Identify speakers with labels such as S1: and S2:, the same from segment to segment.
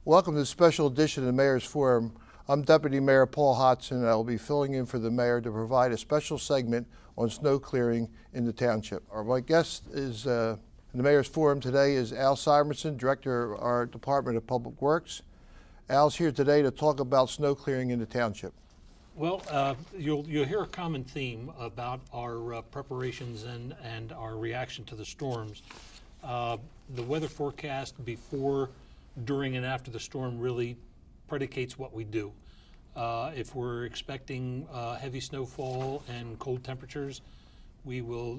S1: Welcome to the special edition of the Mayor's Forum. I'm Deputy Mayor Paul Hodson, and I will be filling in for the Mayor to provide a special segment on snow clearing in the Township. My guest is in the Mayor's Forum today is Al Simerson, Director of our Department of Public Works. Al's here today to talk about snow clearing in the Township.
S2: Well, you'll hear a common theme about our preparations and our reaction to the storms. The weather forecast before, during, and after the storm really predicates what we do. If we're expecting heavy snowfall and cold temperatures, we will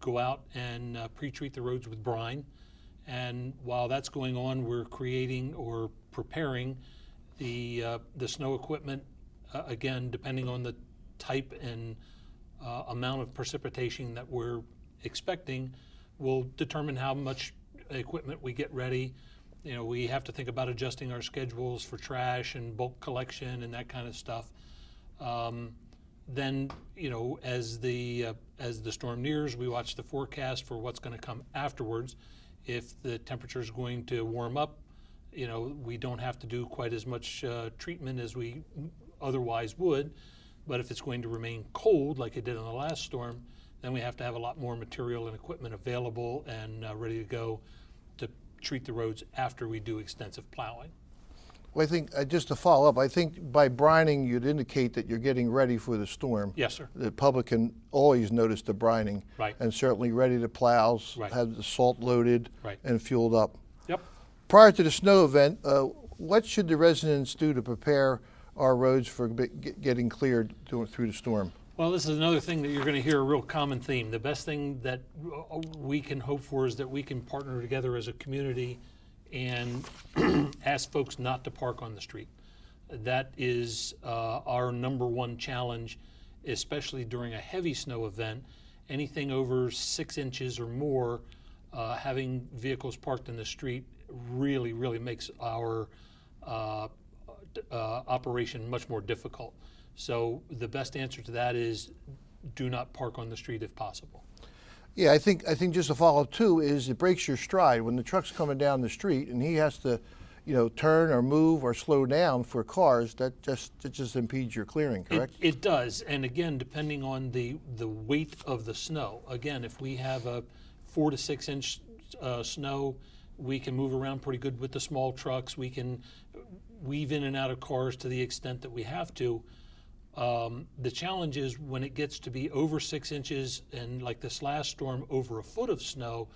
S2: go out and pre-treat the roads with brine. And while that's going on, we're creating or preparing the snow equipment. Again, depending on the type and amount of precipitation that we're expecting, will determine how much equipment we get ready. You know, we have to think about adjusting our schedules for trash and bulk collection and that kind of stuff. Then, you know, as the storm nears, we watch the forecast for what's going to come afterwards. If the temperature is going to warm up, you know, we don't have to do quite as much treatment as we otherwise would. But if it's going to remain cold, like it did in the last storm, then we have to have a lot more material and equipment available and ready to go to treat the roads after we do extensive plowing.
S1: Well, I think, just to follow up, I think by brining, you'd indicate that you're getting ready for the storm.
S2: Yes, sir.
S1: The public can always notice the brining.
S2: Right.
S1: And certainly ready to plow,
S2: Right.
S1: have the salt loaded
S2: Right.
S1: and fueled up.
S2: Yep.
S1: Prior to the snow event, what should the residents do to prepare our roads for getting cleared through the storm?
S2: Well, this is another thing that you're going to hear a real common theme. The best thing that we can hope for is that we can partner together as a community and ask folks not to park on the street. That is our number one challenge, especially during a heavy snow event. Anything over 6 inches or more, having vehicles parked in the street really makes our operation much more difficult. So the best answer to that is do not park on the street if possible.
S1: Yeah, I think just a follow-up too is it breaks your stride when the truck's coming down the street and he has to, you know, turn or move or slow down for cars. That just impedes your clearing, correct?
S2: It does, and again, depending on the weight of the snow. Again, if we have a 4 to 6 inch snow, we can move around pretty good with the small trucks. We can weave in and out of cars to the extent that we have to. The challenge is when it gets to be over 6 inches and like this last storm over a foot of snow,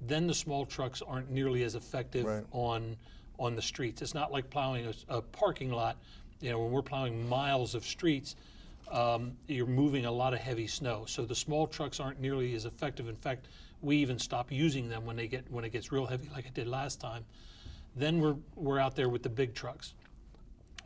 S2: then the small trucks aren't nearly as effective
S1: Right.
S2: on the streets. It's not like plowing a parking lot. You know, when we're plowing miles of streets, you're moving a lot of heavy snow. So the small trucks aren't nearly as effective. In fact, we even stop using them when it gets real heavy, like it did last time. Then we're out there with the big trucks.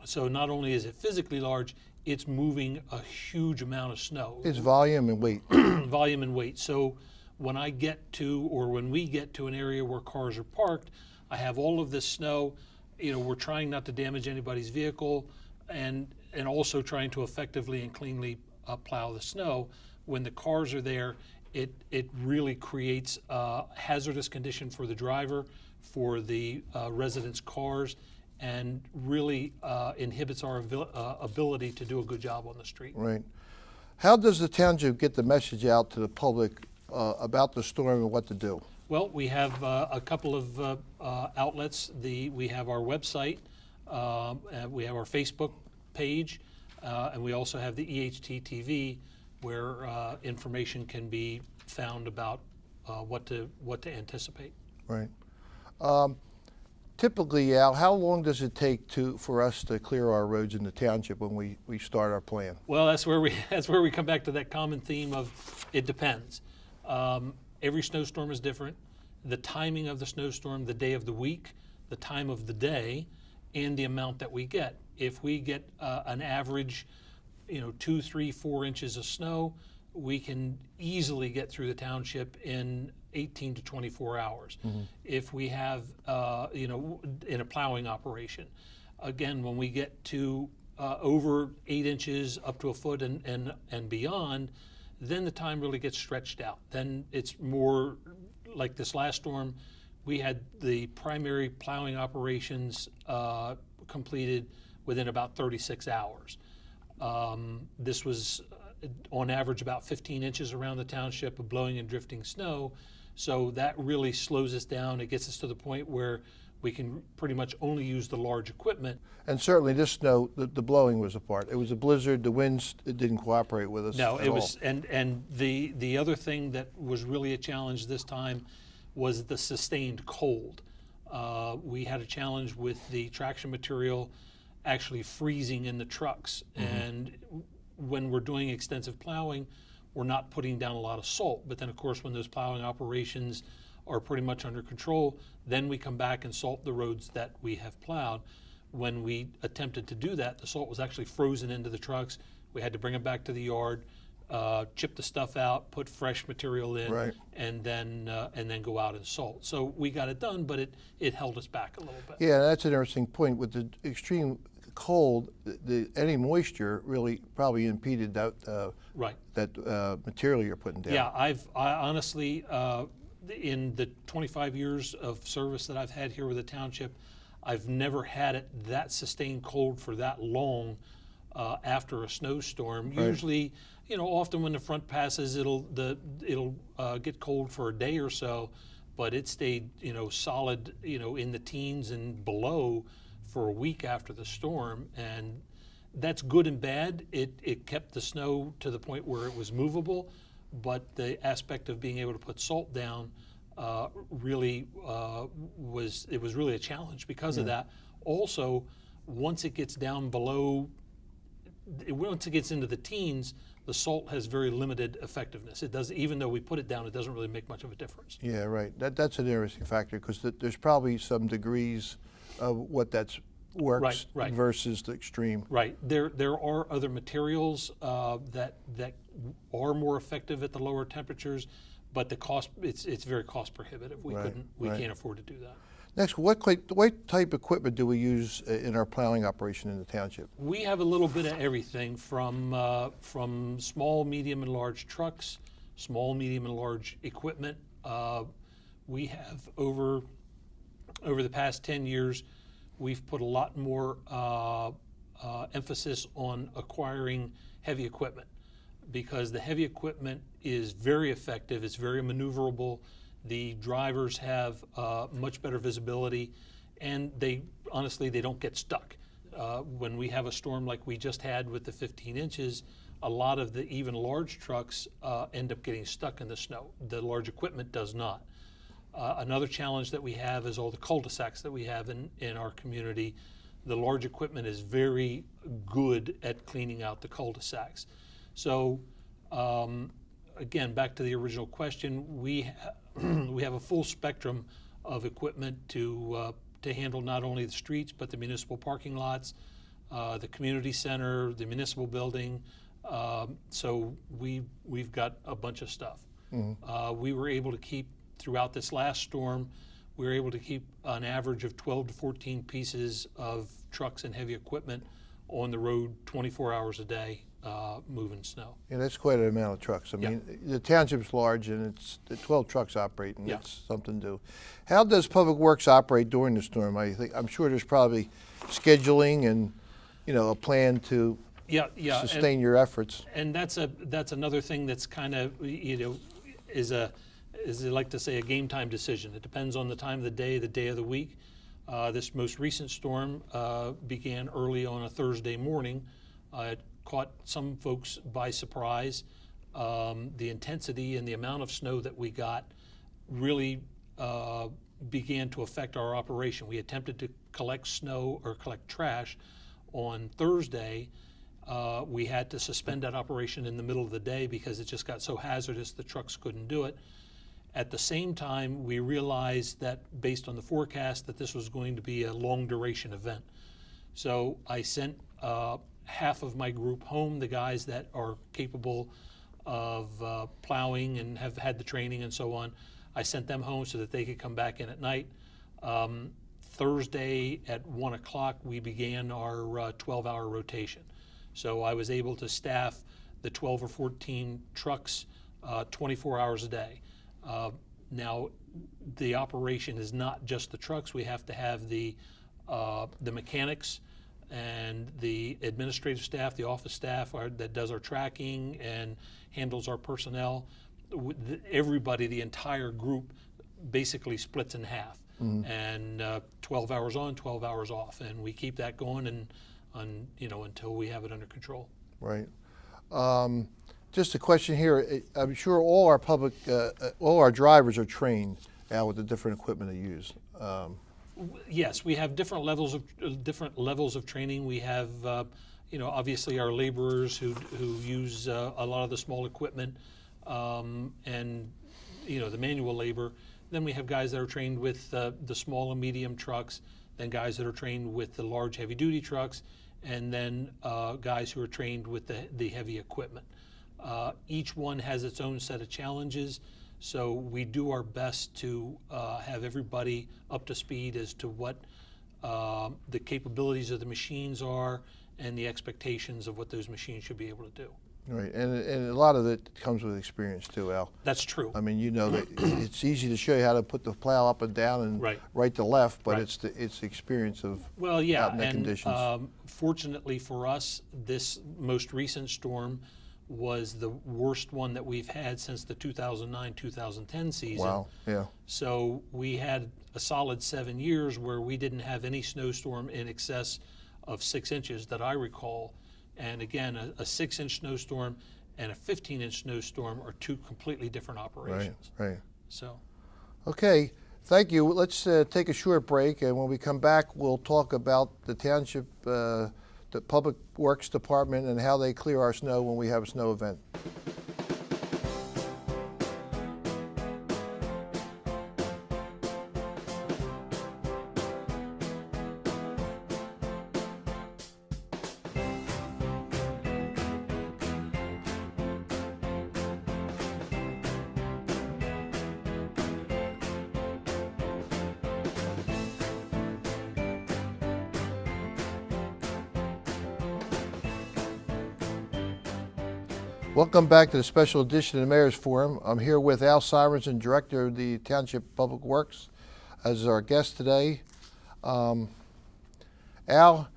S2: So not only is it physically large, it's moving a huge amount of snow.
S1: It's volume and weight.
S2: Volume and weight. So when we get to an area where cars are parked, I have all of this snow. You know, we're trying not to damage anybody's vehicle and also trying to effectively and cleanly plow the snow. When the cars are there, it really creates a hazardous condition for the driver, for the residents' cars, and really inhibits our ability to do a good job on the street.
S1: Right. How does the township get the message out to the public about the storm and what to do?
S2: Well, we have a couple of outlets. We have our website, we have our Facebook page, and we also have the EHT TV, where information can be found about what to anticipate.
S1: Right. Typically, Al, how long does it take for us to clear our roads in the township when we start our plan?
S2: Well, that's where we come back to that common theme of it depends. Every snowstorm is different. The timing of the snowstorm, the day of the week, the time of the day, and the amount that we get. If we get an average, 2, 3, 4 inches of snow, we can easily get through the township in 18 to 24 hours. Mm-hmm. If we have, in a plowing operation, again, when we get to over 8 inches up to a foot and beyond, then the time really gets stretched out. Then it's more like this last storm. we had the primary plowing operations completed within about 36 hours. This was on average about 15 inches around the township of blowing and drifting snow. So that really slows us down. It gets us to the point where we can pretty much only use the large equipment.
S1: And certainly this snow, the blowing was a part. It was a blizzard, the winds, it didn't cooperate with us
S2: No,
S1: at
S2: it
S1: all.
S2: was, and the other thing that was really a challenge this time was the sustained cold. We had a challenge with the traction material actually freezing in the trucks. And when we're doing extensive plowing, we're not putting down a lot of salt. But then of course, when those plowing operations are pretty much under control, then we come back and salt the roads that we have plowed. When we attempted to do that, the salt was actually frozen into the trucks. We had to bring it back to the yard, chip the stuff out, put fresh material in,
S1: Right.
S2: and then go out and salt. So we got it done, but it held us back a little bit.
S1: Yeah, that's an interesting point. With the extreme cold, any moisture really probably impeded that
S2: Right.
S1: material you're putting down.
S2: Yeah, I honestly, in the 25 years of service that I've had here with the township, I've never had it that sustained cold for that long after a snowstorm.
S1: Right.
S2: Usually, often when the front passes, it'll get cold for a day or so, but it stayed, solid, in the teens and below for a week after the storm, and that's good and bad. It kept the snow to the point where it was movable, but the aspect of being able to put salt down really was really a challenge because of that. Also, once it gets down below, once it gets into the teens, the salt has very limited effectiveness. It does, even though we put it down, it doesn't really make much of a difference.
S1: Yeah, right. That's an interesting factor because there's probably some degrees of what that's works
S2: Right.
S1: versus the extreme.
S2: Right. There are other materials that are more effective at the lower temperatures, but the cost it's very cost prohibitive. We
S1: Right, right.
S2: can't afford to do that.
S1: Next, what type of equipment do we use in our plowing operation in the township?
S2: We have a little bit of everything from small, medium, and large trucks, small, medium, and large equipment. We have over the past 10 years, we've put a lot more emphasis on acquiring heavy equipment because the heavy equipment is very effective. It's very maneuverable. The drivers have much better visibility, and honestly, they don't get stuck. When we have a storm like we just had with the 15 inches, a lot of the even large trucks end up getting stuck in the snow. The large equipment does not. Another challenge that we have is all the cul-de-sacs that we have in our community. The large equipment is very good at cleaning out the cul-de-sacs. So again, back to the original question, we have a full spectrum of equipment to handle not only the streets, but the municipal parking lots, the community center, the municipal building. So we've got a bunch of stuff. We were able to keep, throughout this last storm, we were able to keep an average of 12 to 14 pieces of trucks and heavy equipment on the road 24 hours a day, moving snow.
S1: Yeah, that's quite an amount of trucks. I mean, the township's large and it's the 12 trucks operate, and that's something to do. How does Public Works operate during the storm? I'm sure there's probably scheduling and, a plan to sustain your efforts.
S2: And that's another thing that's kind of, is they like to say, a game time decision. It depends on the time of the day of the week. This most recent storm began early on a Thursday morning. It caught some folks by surprise. The intensity and the amount of snow that we got really began to affect our operation. We attempted to collect snow or collect trash on Thursday. We had to suspend that operation in the middle of the day because it just got so hazardous the trucks couldn't do it. At the same time, we realized that based on the forecast that this was going to be a long duration event. So I sent half of my group home, the guys that are capable of plowing and have had the training and so on. I sent them home so that they could come back in at night. Thursday at 1 o'clock, we began our 12-hour rotation. So I was able to staff the 12 or 14 trucks 24 hours a day. Now, the operation is not just the trucks. We have to have the mechanics and the administrative staff, the office staff that does our tracking and handles our personnel. Everybody, the entire group, basically splits in half, and 12 hours on, 12 hours off, and we keep that going until we have it under control.
S1: Right. Just a question here. I'm sure all our drivers are trained now with the different equipment they use.
S2: Yes, we have different levels of training. We have, obviously our laborers who use a lot of the small equipment, and the manual labor. Then we have guys that are trained with the small and medium trucks. Then guys that are trained with the large heavy duty trucks, and then guys who are trained with the heavy equipment. Each one has its own set of challenges. So we do our best to have everybody up to speed as to what the capabilities of the machines are and the expectations of what those machines should be able to do.
S1: Right, and a lot of it comes with experience too, Al.
S2: That's true.
S1: I mean, that it's easy to show you how to put the plow up and down and right to left, but it's the experience of out in the conditions.
S2: Fortunately for us, this most recent storm was the worst one that we've had since the 2009-2010 season.
S1: Wow, yeah.
S2: So we had a solid 7 years where we didn't have any snowstorm in excess of 6 inches that I recall. And again, a 6-inch snowstorm and a 15-inch snowstorm are two completely different operations.
S1: Right.
S2: So.
S1: Okay, thank you. Let's take a short break, and when we come back, we'll talk about the township, the Public Works Department, and how they clear our snow when we have a snow event. Welcome back to the special edition of the Mayor's Forum. I'm here with Al Simerson, Director of the Township Public Works, as our guest today. Al,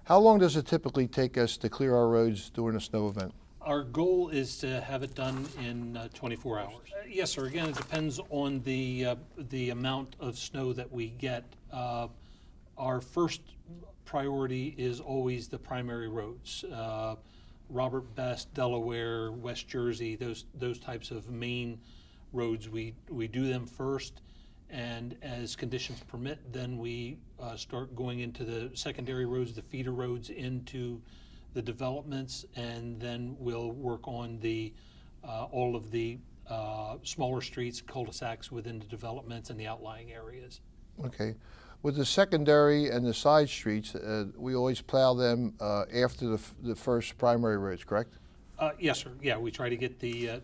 S1: how long does it typically take us to clear our roads during a snow event?
S2: Our goal is to have it done in 24 hours. Yes, sir. Again, it depends on the amount of snow that we get. Our first priority is always the primary roads. Robert Best, Delaware, West Jersey, those types of main roads, we do them first, and as conditions permit, then we start going into the secondary roads, the feeder roads into the developments, and then we'll work on all of the smaller streets, cul-de-sacs within the developments and the outlying areas.
S1: Okay. With the secondary and the side streets, we always plow them after the first primary roads, correct?
S2: Yes, sir. Yeah, we try to get the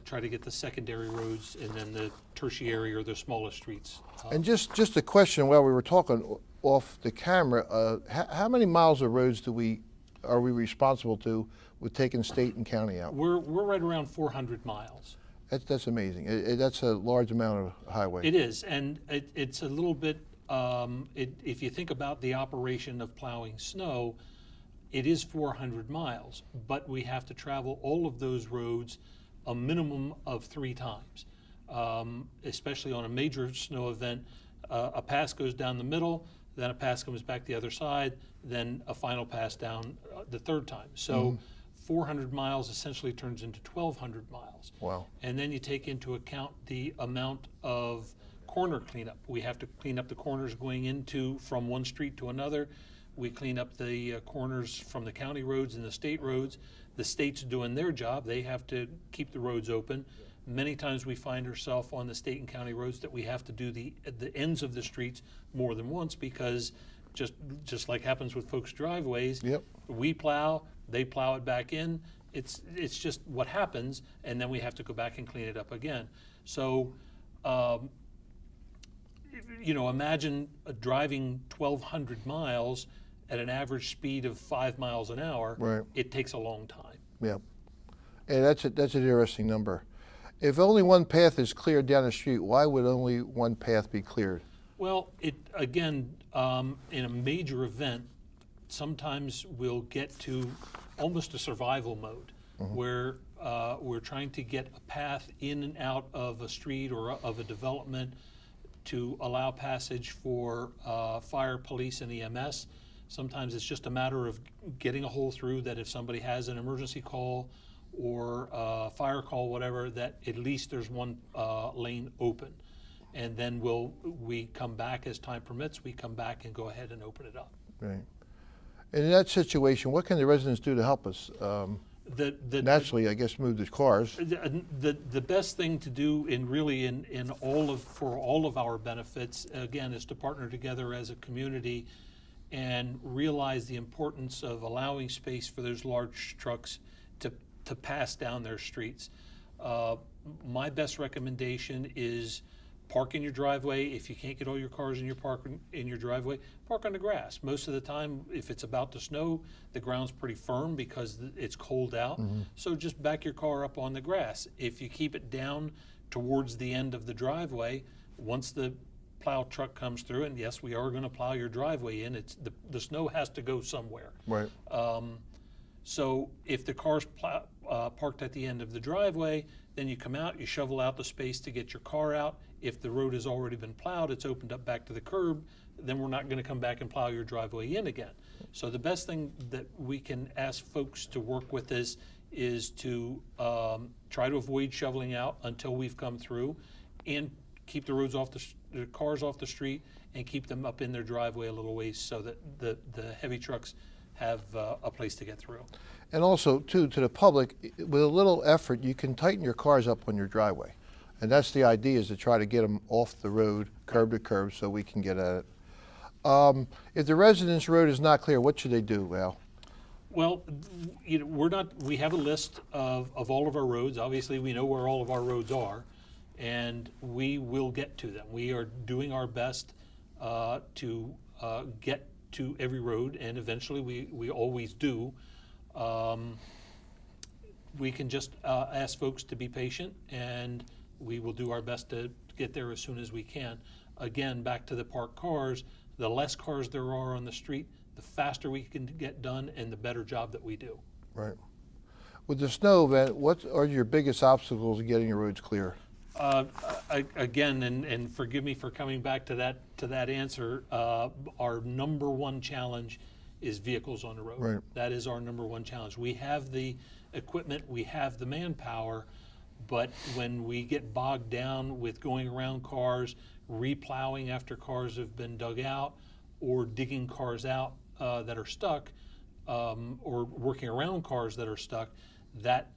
S2: secondary roads and then the tertiary or the smallest streets.
S1: And just a question while we were talking off the camera, how many miles of roads are we responsible to with taking state and county out?
S2: We're right around 400 miles.
S1: That's amazing. That's a large amount of highway.
S2: It is, and it's a little bit. If you think about the operation of plowing snow, it is 400 miles, but we have to travel all of those roads a minimum of 3 times. Especially on a major snow event, a pass goes down the middle, then a pass comes back the other side, then a final pass down the 3rd time. So 400 miles essentially turns into 1,200 miles.
S1: Wow.
S2: And then you take into account the amount of corner cleanup. We have to clean up the corners going from one street to another. We clean up the corners from the county roads and the state roads. The state's doing their job. They have to keep the roads open. Many times we find ourselves on the state and county roads that we have to do the ends of the streets more than once, because just like happens with folks' driveways, we plow, they plow it back in. It's just what happens, and then we have to go back and clean it up again. So imagine driving 1,200 miles at an average speed of 5 miles an hour.
S1: Right.
S2: It takes a long time.
S1: Yeah, and that's an interesting number. If only one path is cleared down the street, why would only one path be cleared?
S2: Well, again, in a major event, sometimes we'll get to almost a survival mode where we're trying to get a path in and out of a street or of a development to allow passage for fire, police, and EMS. Sometimes it's just a matter of getting a hole through that if somebody has an emergency call or a fire call, whatever, that at least there's one lane open. And then we come back as time permits, we come back and go ahead and open it up.
S1: Right. In that situation, what can the residents do to help us? Naturally, I guess, move the cars.
S2: The best thing to do for all of our benefits, again, is to partner together as a community and realize the importance of allowing space for those large trucks to pass down their streets. My best recommendation is park in your driveway. If you can't get all your cars in your driveway, park on the grass. Most of the time, if it's about to snow, the ground's pretty firm because it's cold out. So just back your car up on the grass. If you keep it down towards the end of the driveway, once the plow truck comes through, and yes, we are going to plow your driveway in, the snow has to go somewhere.
S1: Right.
S2: So if the car's parked at the end of the driveway, then you come out, you shovel out the space to get your car out. If the road has already been plowed, it's opened up back to the curb, then we're not going to come back and plow your driveway in again. So the best thing that we can ask folks to work with is to try to avoid shoveling out until we've come through, and keep the cars off the street, and keep them up in their driveway a little ways so that the heavy trucks have a place to get through.
S1: And also, too, to the public, with a little effort, you can tighten your cars up on your driveway. And that's the idea, is to try to get them off the road, curb to curb, so we can get at it. If the residence road is not clear, what should they do, Al?
S2: Well, we have a list of all of our roads. Obviously, we know where all of our roads are, and we will get to them. We are doing our best to get to every road, and eventually we always do. We can just ask folks to be patient, and we will do our best to get there as soon as we can. Again, back to the parked cars, the less cars there are on the street, the faster we can get done and the better job that we do.
S1: Right. With the snow event, what are your biggest obstacles in getting your roads clear?
S2: Again, and forgive me for coming back to that answer, our number one challenge is vehicles on the road.
S1: Right.
S2: That is our number one challenge. We have the equipment, we have the manpower, but when we get bogged down with going around cars, replowing after cars have been dug out, or digging cars out that are stuck, or working around cars that are stuck, that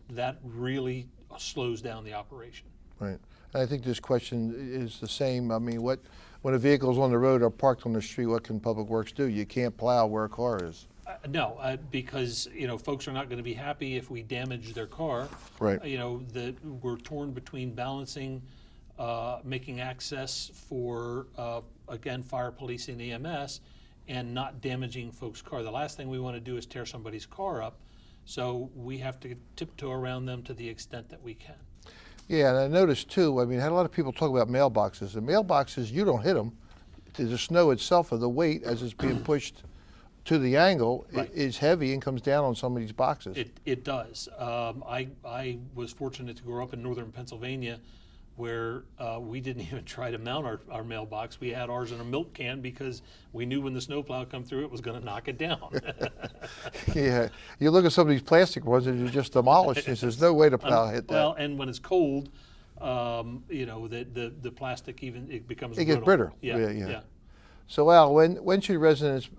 S2: really slows down the operation.
S1: Right. And I think this question is the same. I mean, when the vehicles on the road are parked on the street, what can Public Works do? You can't plow where a car is.
S2: No, because folks are not going to be happy if we damage their car.
S1: Right.
S2: We're torn between balancing, making access for again, fire, police, and EMS, and not damaging folks' car. The last thing we want to do is tear somebody's car up, so we have to tiptoe around them to the extent that we can.
S1: Yeah, and I noticed too, I mean, I had a lot of people talk about mailboxes. The mailboxes, you don't hit them. The snow itself, or the weight as it's being pushed to the angle,
S2: Right.
S1: is heavy and comes down on some of these boxes.
S2: It does. I was fortunate to grow up in northern Pennsylvania, where we didn't even try to mount our mailbox. We had ours in a milk can because we knew when the snowplow come through, it was going to knock it down.
S1: Yeah, you look at some of these plastic ones and you're just demolished. There's no way the plow hit that.
S2: Well, and when it's cold, the plastic it becomes
S1: It gets brittle.
S2: Yeah.
S1: So Al, when should residents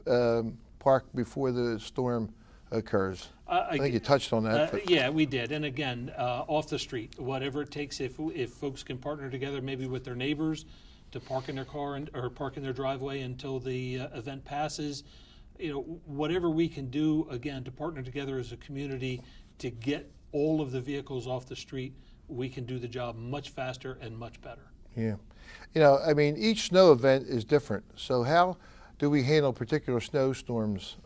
S1: park before the storm occurs? I think you touched on that. But
S2: Yeah, we did. And again, off the street, whatever it takes. If folks can partner together, maybe with their neighbors, to park in their car or park in their driveway until the event passes. Whatever we can do, again, to partner together as a community to get all of the vehicles off the street, we can do the job much faster and much better.
S1: Yeah. I mean, each snow event is different. So how do we handle particular snowstorms?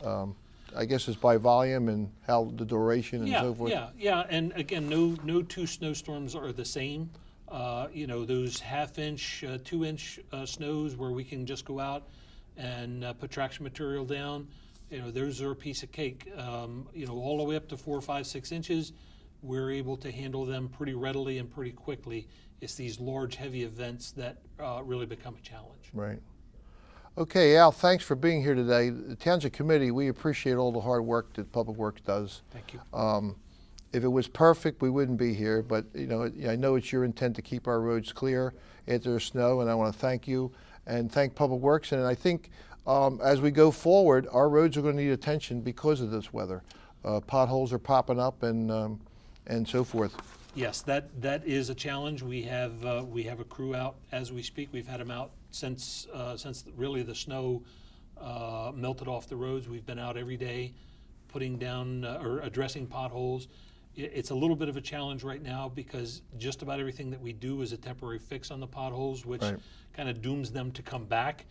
S1: I guess it's by volume and how the duration and so forth?
S2: Yeah, and again, no two snowstorms are the same. You know, those half-inch, 2-inch snows where we can just go out and put traction material down, you know, those are a piece of cake. You know, all the way up to 4, 5, 6 inches, we're able to handle them pretty readily and pretty quickly. It's these large, heavy events that really become a challenge.
S1: Right. Okay, Al, thanks for being here today. The Township Committee, we appreciate all the hard work that Public Works does.
S2: Thank you.
S1: If it was perfect, we wouldn't be here, but you know, I know it's your intent to keep our roads clear after the snow, and I want to thank you and thank Public Works. And I think as we go forward, our roads are going to need attention because of this weather. Potholes are popping up and so forth.
S2: Yes, that is a challenge. We have a crew out as we speak. We've had them out since really the snow melted off the roads. We've been out every day, putting down or addressing potholes. It's a little bit of a challenge right now because just about everything that we do is a temporary fix on the potholes, which kind of dooms them to come back.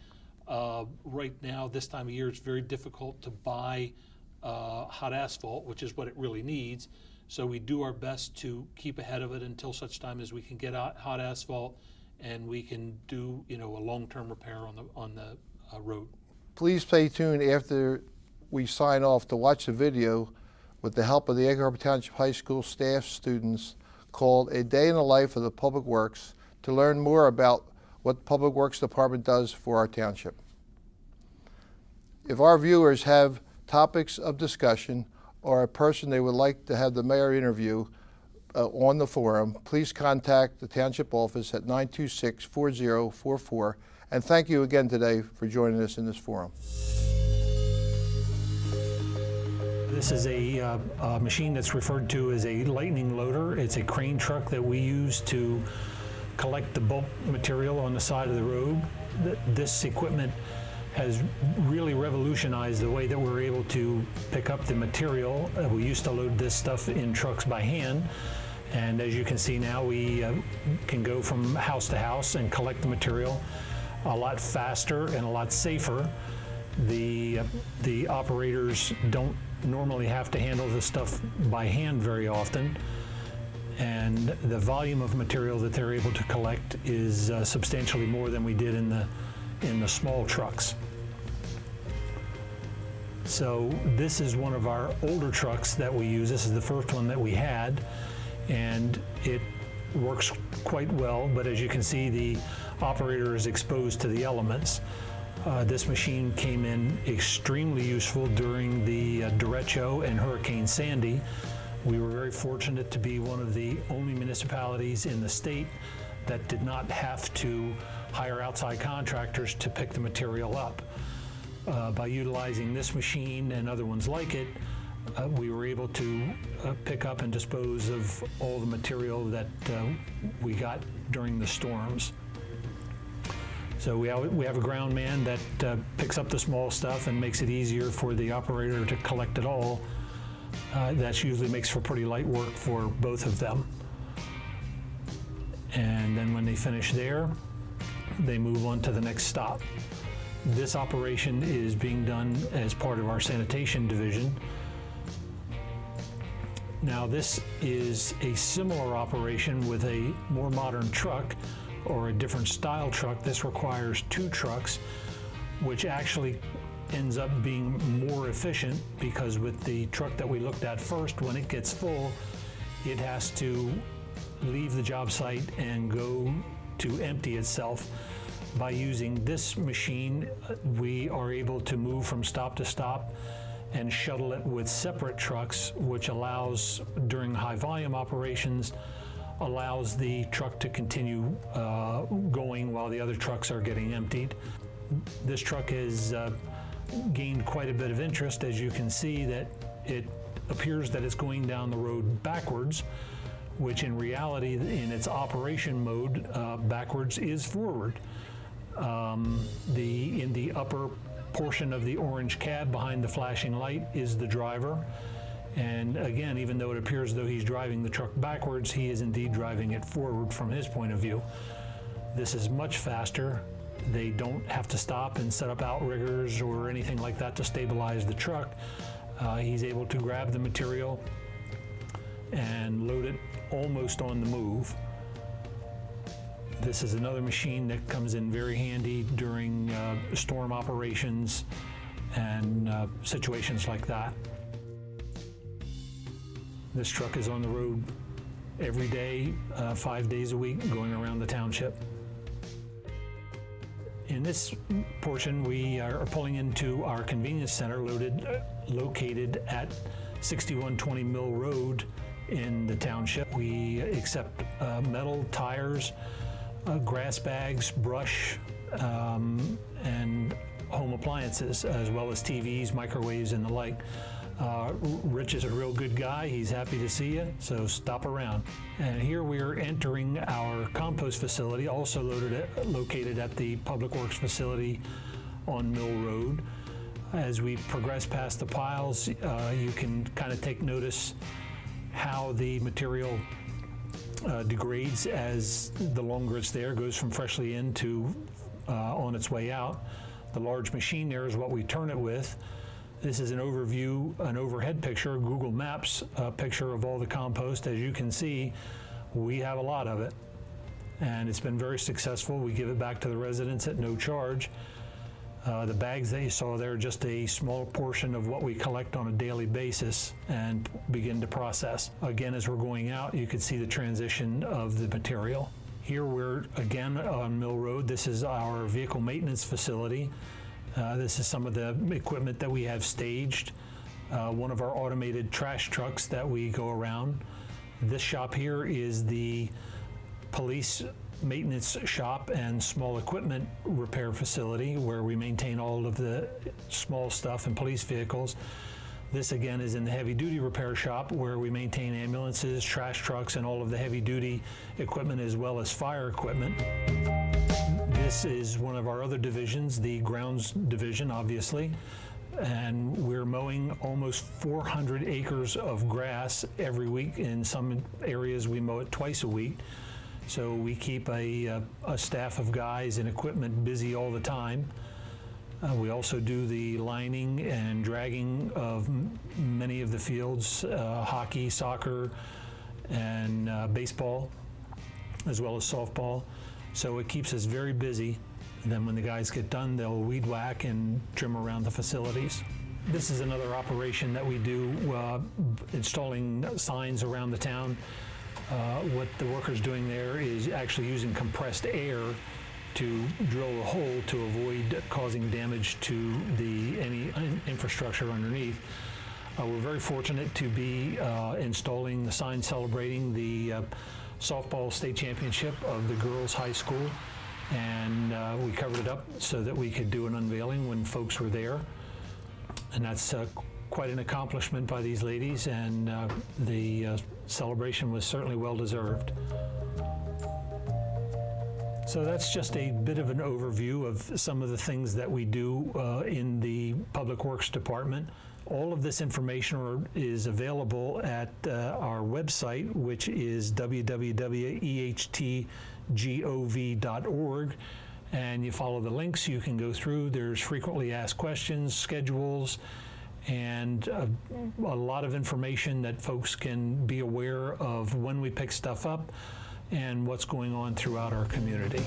S2: Right now, this time of year, it's very difficult to buy hot asphalt, which is what it really needs. So we do our best to keep ahead of it until such time as we can get hot asphalt and we can do, you know, a long-term repair on the road. Please
S1: stay tuned after we sign off to watch the video with the help of the Egg Harbor Township High School staff students called A Day in the Life of the Public Works to learn more about what the Public Works Department does for our township. If our viewers have topics of discussion or a person they would like to have the mayor interview on the forum, please contact the Township office at 926-4044. And thank you again today for joining us in this forum.
S3: This is a machine that's referred to as a lightning loader. It's a crane truck that we use to collect the bulk material on the side of the road. This equipment has really revolutionized the way that we're able to pick up the material. We used to load this stuff in trucks by hand, and as you can see now, we can go from house to house and collect the material a lot faster and a lot safer. The operators don't normally have to handle this stuff by hand very often, and the volume of material that they're able to collect is substantially more than we did in the small trucks. So this is one of our older trucks that we use. This is the first one that we had, and it works quite well, but as you can see, the operator is exposed to the elements. This machine came in extremely useful during the derecho and Hurricane Sandy. We were very fortunate to be one of the only municipalities in the state that did not have to hire outside contractors to pick the material up. By utilizing this machine and other ones like it, we were able to pick up and dispose of all the material that we got during the storms. So we have a ground man that picks up the small stuff and makes it easier for the operator to collect it all. That usually makes for pretty light work for both of them. And then when they finish there, they move on to the next stop. This operation is being done as part of our sanitation division. Now this is a similar operation with a more modern truck or a different style truck. This requires 2 trucks, which actually ends up being more efficient because with the truck that we looked at first, when it gets full, it has to leave the job site and go to empty itself. By using this machine, we are able to move from stop to stop and shuttle it with separate trucks, which allows, during high volume operations, allows the truck to continue going while the other trucks are getting emptied. This truck has gained quite a bit of interest. As you can see, that it appears that it's going down the road backwards, which in reality, in its operation mode, backwards is forward. In the upper portion of the orange cab behind the flashing light is the driver. And again, even though it appears as though he's driving the truck backwards, he is indeed driving it forward from his point of view. This is much faster. They don't have to stop and set up outriggers or anything like that to stabilize the truck. He's able to grab the material and load it almost on the move. This is another machine that comes in very handy during storm operations and situations like that. This truck is on the road every day, 5 days a week, going around the township. In this portion, we are pulling into our convenience center located at 6120 Mill Road in the township. We accept metal, tires, grass bags, brush, and home appliances, as well as TVs, microwaves, and the like. Rich is a real good guy. He's happy to see you, so stop around. And here we are entering our compost facility, also located at the Public Works facility on Mill Road. As we progress past the piles, you can kind of take notice how the material degrades as the longer it's there, goes from freshly in to on its way out. The large machine there is what we turn it with. This is an overview, an overhead picture, Google Maps picture of all the compost. As you can see, we have a lot of it, and it's been very successful. We give it back to the residents at no charge. The bags that you saw there are just a small portion of what we collect on a daily basis and begin to process. Again, as we're going out, you can see the transition of the material. Here we're again on Mill Road. This is our vehicle maintenance facility. This is some of the equipment that we have staged. One of our automated trash trucks that we go around. This shop here is the police maintenance shop and small equipment repair facility where we maintain all of the small stuff in police vehicles. This again is in the heavy duty repair shop where we maintain ambulances, trash trucks, and all of the heavy duty equipment as well as fire equipment. This is one of our other divisions, the grounds division, obviously, and we're mowing almost 400 acres of grass every week. In some areas we mow it twice a week. So we keep a staff of guys and equipment busy all the time. We also do the lining and dragging of many of the fields, hockey, soccer, and baseball, as well as softball. So it keeps us very busy. And then when the guys get done, they'll weed whack and trim around the facilities. This is another operation that we do, installing signs around the town. What the worker's doing there is actually using compressed air to drill a hole to avoid causing damage to any infrastructure underneath. We're very fortunate to be installing the sign celebrating the softball state championship of the girls' high school, and we covered it up so that we could do an unveiling when folks were there, and that's quite an accomplishment by these ladies, and the celebration was certainly well deserved. So that's just a bit of an overview of some of the things that we do in the Public Works Department. All of this information is available at our website, which is www.ehtgov.org, and you follow the links, you can go through. There's frequently asked questions, schedules, and a lot of information that folks can be aware of when we pick stuff up and what's going on throughout our community.